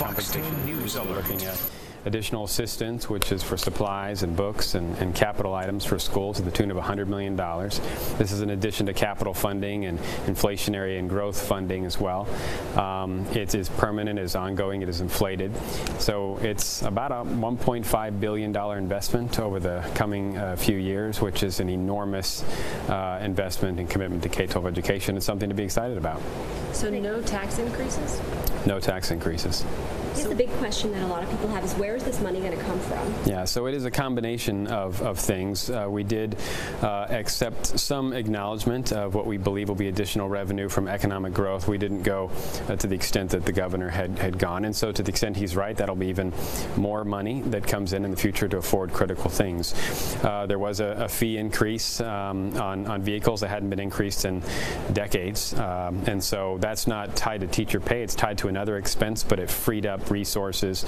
compensation News Alert. looking at additional assistance, which is for supplies and books and capital items for schools to the tune of $100 million. This is in addition to capital funding and inflationary and growth funding as well. It is permanent, it is ongoing, it is inflated. So it's about a $1.5 billion investment over the coming few years, which is an enormous investment and commitment to K-12 education. It's something to be excited about. So no tax increases? No tax increases. I guess the big question that a lot of people have is, where is this money going to come from? Yeah, so it is a combination of things. We did accept some acknowledgement of what we believe will be additional revenue from economic growth. We didn't go to the extent that the governor had gone, and so to the extent he's right, that'll be even more money that comes in the future to afford critical things. There was a fee increase on vehicles that hadn't been increased in decades, and so that's not tied to teacher pay. It's tied to another expense, but it freed up resources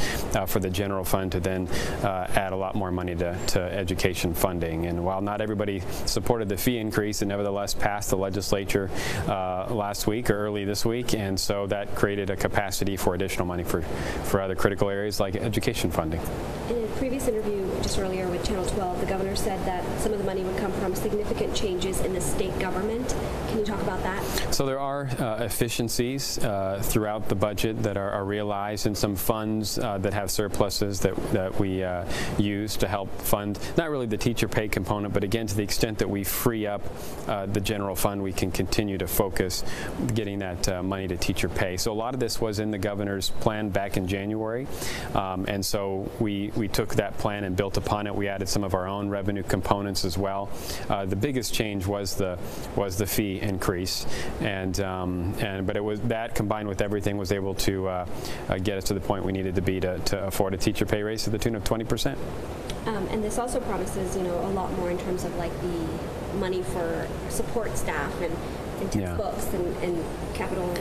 for the general fund to then add a lot more money to education funding. And while not everybody supported the fee increase, it nevertheless passed the legislature last week or early this week, and so that created a capacity for additional money for other critical areas like education funding. In a previous interview just earlier with Channel 12, the governor said that some of the money would come from significant changes in the state government. Can you talk about that? So there are efficiencies throughout the budget that are realized, and some funds that have surpluses that we use to help fund not really the teacher pay component, but again, to the extent that we free up the general fund, we can continue to focus getting that money to teacher pay. So a lot of this was in the governor's plan back in January, and so we took that plan and built upon it. We added some of our own revenue components as well. The biggest change was the fee increase, but it was that combined with everything was able to get us to the point we needed to be to afford a teacher pay raise to the tune of 20%. And this also promises, a lot more in terms of like the money for support staff and textbooks and capital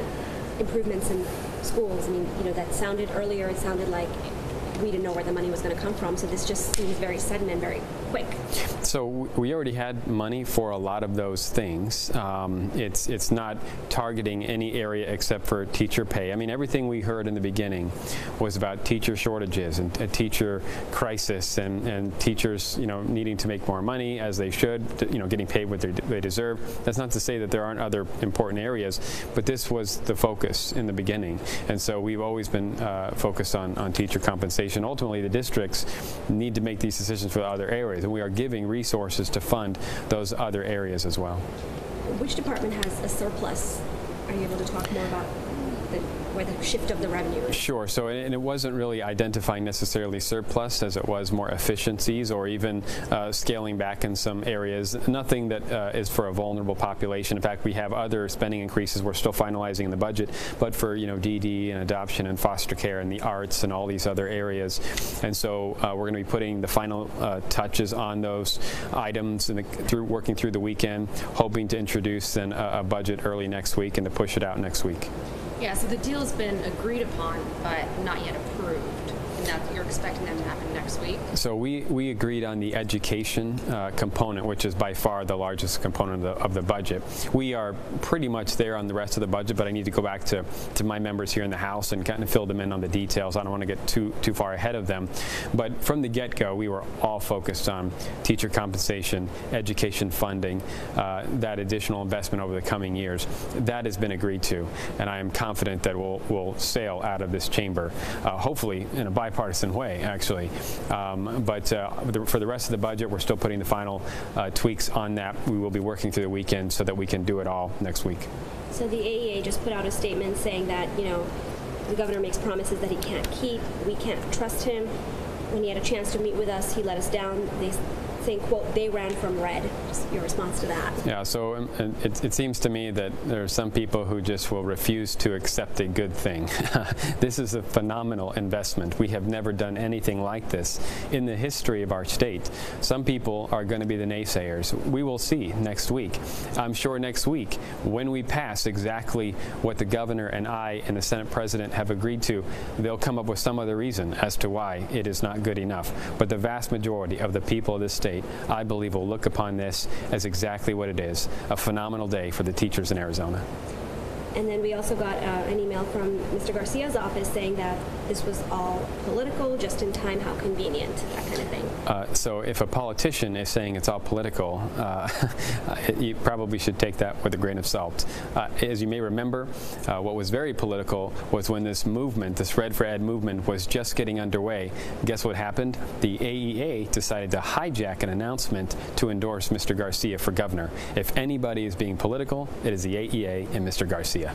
improvements in schools. I mean, that sounded earlier. It sounded like we didn't know where the money was going to come from, so this just seems very sudden and very quick. So we already had money for a lot of those things. It's not targeting any area except for teacher pay. I mean, everything we heard in the beginning was about teacher shortages and a teacher crisis and teachers, needing to make more money as they should, getting paid what they deserve. That's not to say that there aren't other important areas, but this was the focus in the beginning. And so we've always been focused on teacher compensation. Ultimately, the districts need to make these decisions for other areas, and we are giving resources to fund those other areas as well. Which department has a surplus? Are you able to talk more about where the shift of the revenue is? Sure. So, and it wasn't really identifying necessarily surplus as it was more efficiencies or even scaling back in some areas. Nothing that is for a vulnerable population. In fact, we have other spending increases we're still finalizing in the budget, but for DD and adoption and foster care and the arts and all these other areas. And so we're going to be putting the final touches on those items working through the weekend, hoping to introduce then a budget early next week and to push it out next week. Yeah, so the deal's been agreed upon, but not yet approved. And you're expecting that to happen next week? So we agreed on the education component, which is by far the largest component of the budget. We are pretty much there on the rest of the budget, but I need to go back to my members here in the House and kind of fill them in on the details. I don't want to get too far ahead of them. But from the get-go, we were all focused on teacher compensation, education funding, that additional investment over the coming years. That has been agreed to, and I am confident that we'll sail out of this chamber, hopefully in a bipartisan way, actually. But for the rest of the budget, we're still putting the final tweaks on that. We will be working through the weekend so that we can do it all next week. So the AEA just put out a statement saying that, the governor makes promises that he can't keep. We can't trust him. When he had a chance to meet with us, he let us down. Saying, quote, they ran from red. Just your response to that. Yeah, so it seems to me that there are some people who just will refuse to accept a good thing. This is a phenomenal investment. We have never done anything like this in the history of our state. Some people are going to be the naysayers. We will see next week. I'm sure next week, when we pass exactly what the governor and I and the Senate President have agreed to, they'll come up with some other reason as to why it is not good enough. But the vast majority of the people of this state, I believe, will look upon this as exactly what it is, a phenomenal day for the teachers in Arizona. And then we also got an email from Mr. Garcia's office saying that this was all political, just in time, how convenient, that kind of thing. So if a politician is saying it's all political, you probably should take that with a grain of salt. As you may remember, what was very political was when this movement, this Red for Ed movement, was just getting underway. Guess what happened? The AEA decided to hijack an announcement to endorse Mr. Garcia for governor. If anybody is being political, it is the AEA and Mr. Garcia.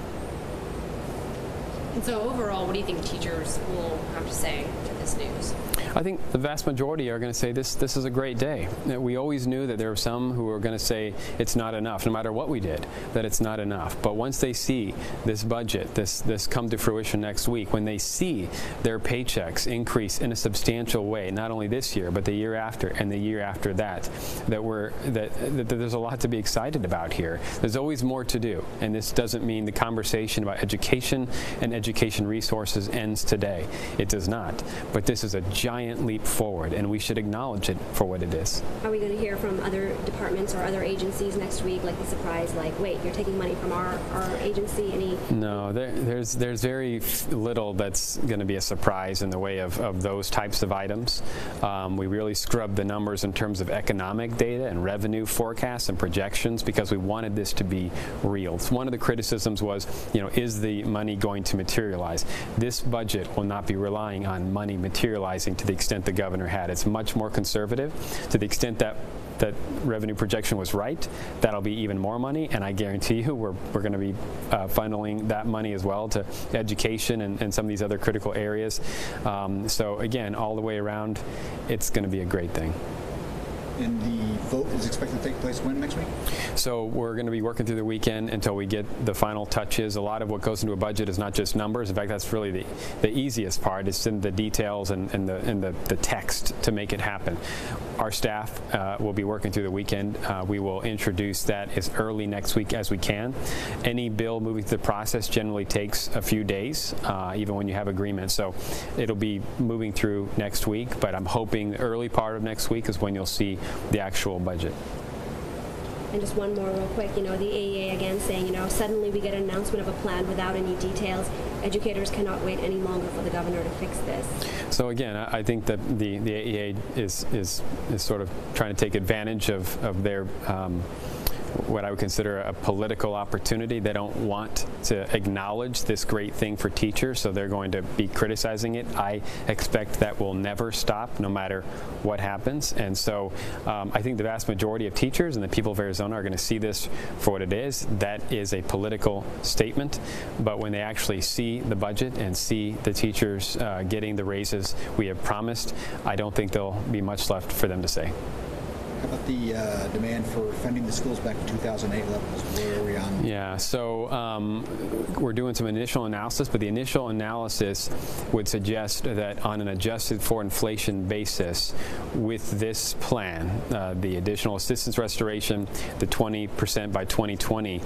And so overall, what do you think teachers will have to say to this news? I think the vast majority are going to say this is a great day. We always knew that there were some who were going to say it's not enough, no matter what we did, that it's not enough. But once they see this budget, this come to fruition next week, when they see their paychecks increase in a substantial way, not only this year, but the year after and the year after that, that there's a lot to be excited about here. There's always more to do, and this doesn't mean the conversation about education and education resources ends today. It does not. But this is a giant leap forward, and we should acknowledge it for what it is. Are we going to hear from other departments or other agencies next week, like the surprise, like, wait, you're taking money from our agency? Any? No, there's very little that's going to be a surprise in the way of those types of items. We really scrubbed the numbers in terms of economic data and revenue forecasts and projections because we wanted this to be real. One of the criticisms was, is the money going to materialize? This budget will not be relying on money materializing to the extent the governor had. It's much more conservative. To the extent that revenue projection was right, that'll be even more money, and I guarantee you we're going to be funneling that money as well to education and some of these other critical areas. So again, all the way around, it's going to be a great thing. And the vote is expected to take place when next week? So we're going to be working through the weekend until we get the final touches. A lot of what goes into a budget is not just numbers. In fact, that's really the easiest part. It's in the details and the text to make it happen. Our staff will be working through the weekend. We will introduce that as early next week as we can. Any bill moving through the process generally takes a few days, even when you have agreement. So it'll be moving through next week, but I'm hoping the early part of next week is when you'll see the actual budget. And just one more real quick, the AEA again saying, suddenly we get an announcement of a plan without any details. Educators cannot wait any longer for the governor to fix this. So again, I think that the AEA is sort of trying to take advantage of their what I would consider a political opportunity. They don't want to acknowledge this great thing for teachers, so they're going to be criticizing it. I expect that will never stop, no matter what happens. And so I think the vast majority of teachers and the people of Arizona are going to see this for what it is. That is a political statement. But when they actually see the budget and see the teachers getting the raises we have promised, I don't think there'll be much left for them to say. How about the demand for funding the schools back to 2008 levels? Where are we on? Yeah, so we're doing some initial analysis, but the initial analysis would suggest that on an adjusted for inflation basis, with this plan, the additional assistance restoration, the 20% by 2020,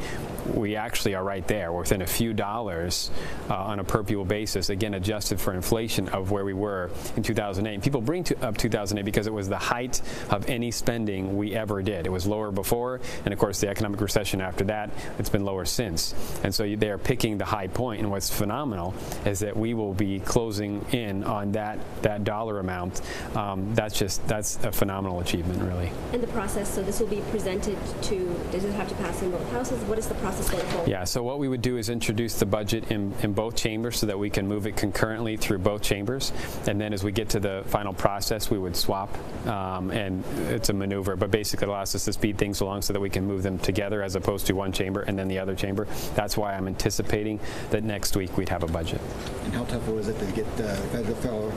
we actually are right there. We're within a few dollars on a per pupil basis, again adjusted for inflation, of where we were in 2008. And people bring up 2008 because it was the height of any spending we ever did. It was lower before, and of course the economic recession after that, it's been lower since. And so they are picking the high point, and what's phenomenal is that we will be closing in on that dollar amount. That's a phenomenal achievement, really. And the process, so this will be presented to, does it have to pass in both houses? What is the process going forward? Yeah, so what we would do is introduce the budget in both chambers so that we can move it concurrently through both chambers, and then as we get to the final process, we would swap, and it's a maneuver, but basically it allows us to speed things along so that we can move them together as opposed to one chamber and then the other chamber. That's why I'm anticipating that next week we'd have a budget. And how tough was it to get the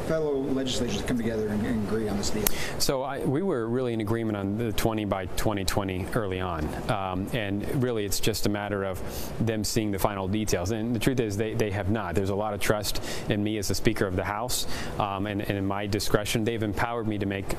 fellow legislators to come together and agree on this deal? So we were really in agreement on the 20 by 2020 early on, and really it's just a matter of them seeing the final details. And the truth is they have not. There's a lot of trust in me as the Speaker of the House, and in my discretion. They've empowered me to make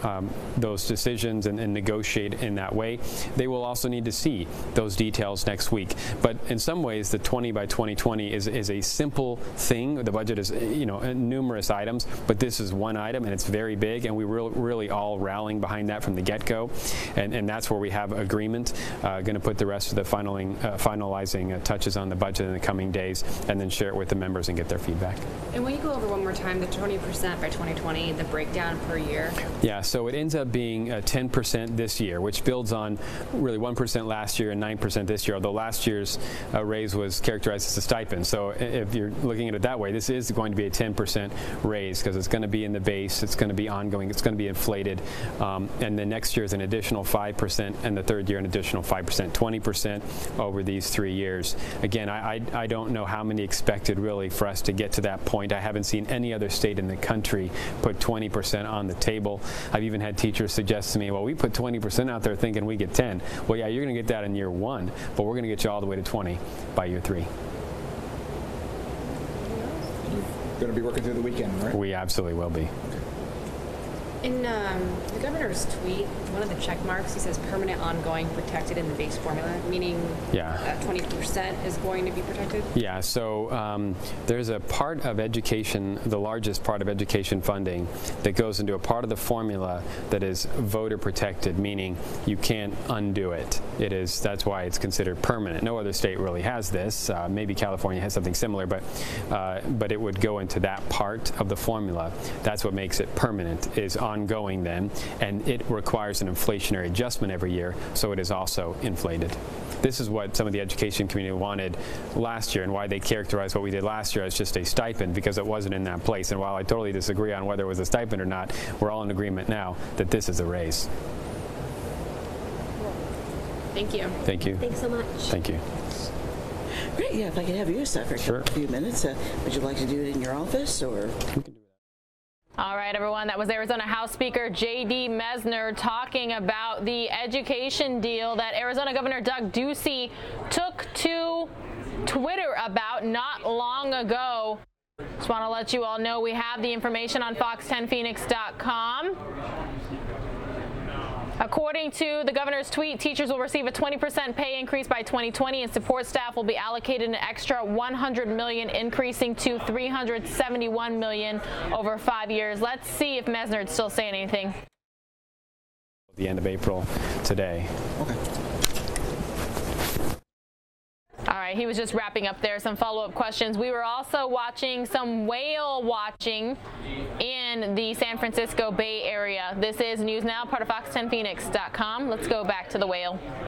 those decisions and and negotiate in that way. They will also need to see those details next week. But in some ways, the 20 by 2020 is a simple thing. The budget is, numerous items, but this is one item, and it's very big, and we really all rallying behind that from the get-go, and that's where we have agreement. Going to put the rest of the finalizing touches on the budget in the coming days, and then share it with the members and get their feedback. And when you go over one more time, the 20% by 2020, the breakdown per year? Yeah, so it ends up being 10% this year, which builds on really 1% last year and 9% this year, although last year's raise was characterized as a stipend. So if you're looking at it that way, this is going to be a 10% raise because it's going to be in the base, it's going to be ongoing, it's going to be inflated, and then next year is an additional 5%, and the third year an additional 5%, 20% over these 3 years. Again, I don't know how many expected really for us to get to that point. I haven't seen any other state in the country put 20% on the table. I've even had teachers suggest to me, well, we put 20% out there thinking we get 10. Well, yeah, you're going to get that in year 1, but we're going to get you all the way to 20 by year 3. You're going to be working through the weekend, right? We absolutely will be. In the governor's tweet, one of the check marks, he says permanent, ongoing, protected in the base formula, meaning that 20% is going to be protected? Yeah, so there's a part of education, the largest part of education funding, that goes into a part of the formula that is voter protected, meaning you can't undo it. That's why it's considered permanent. No other state really has this. Maybe California has something similar, but it would go into that part of the formula. That's what makes it permanent, is ongoing then, and it requires an inflationary adjustment every year, so it is also inflated. This is what some of the education community wanted last year, and why they characterized what we did last year as just a stipend, because it wasn't in that place. And while I totally disagree on whether it was a stipend or not, we're all in agreement now that this is a raise. Thank you. Thank you. Thanks so much. Thank you. Great. Yeah, if I could have you aside for a few minutes, would you like to do it in your office or? All right, everyone, that was Arizona House Speaker JD Mesnard talking about the education deal that Arizona Governor Doug Ducey took to Twitter about not long ago. Just want to let you all know we have the information on fox10phoenix.com. According to the governor's tweet, teachers will receive a 20% pay increase by 2020, and support staff will be allocated an extra $100 million, increasing to $371 million over 5 years. Let's see if Mesnard's still saying anything. The end of April today. Okay. All right, he was just wrapping up there. Some follow-up questions. We were also watching some whale watching in the San Francisco Bay Area. This is News Now, part of fox10phoenix.com. Let's go back to the whale.